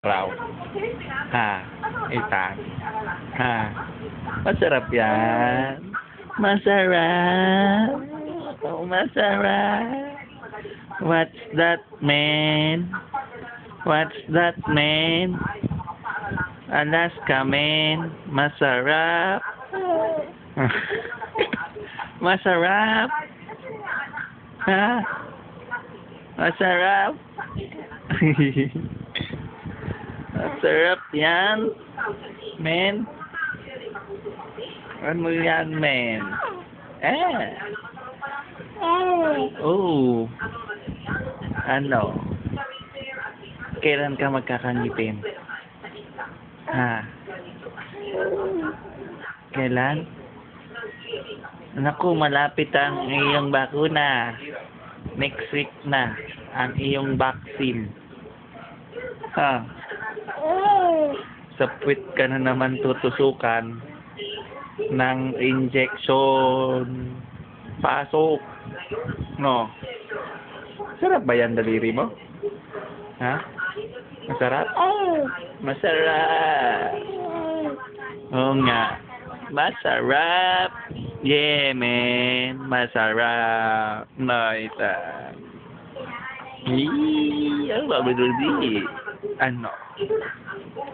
Raw. Ha, itan. Ha, masarap yan. Masarap. Oh, masarap. What's that, man? What's that, man? Alaska, man. Masarap. Masarap. Ha? Masarap. Masarap yan, men. Ano yan, men? Oh. Ano? Kailan ka magkakangipin? Ha? Kailan? Naku, malapit ang iyong bakuna. Next week na ang iyong vaccine. Ha? Sa puwit ka na naman tutusukan ng injection. Pasok. No. Sarap ba yan daliri mo? Ha? Masarap? Masarap. Oo nga. Masarap. Yeah, man. Masarap. Nice. Ano ba ba di? Ano?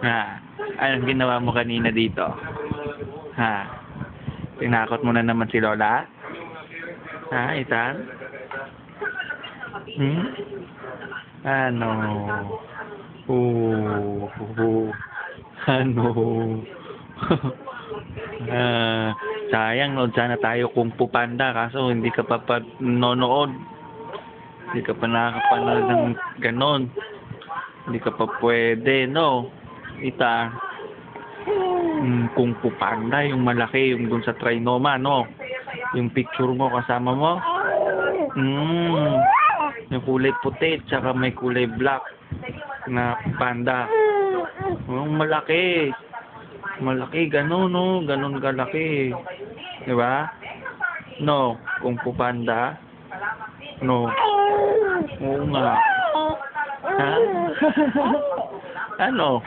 Ha? Anong ginawa mo kanina dito? Ha? Tinakot mo na naman si Lola? Ha, Ethan? Ano? Ano? Sayang, nood sana tayo Kung Fu Panda, kaso hindi ka pa nanonood. Hindi ka pa nakakapanood ng ganon. Hindi ka pa pwede, no? Ita. Kung Fu Panda, yung malaki, yung dun sa Trinoma, no? Yung picture mo, kasama mo. Yung kulay puti, tsaka may kulay black na panda. Yung malaki. Malaki, ganon, no? Ganon kalaki. Diba? No? Kung Fu Panda. No? Oo nga. Ha? Ano?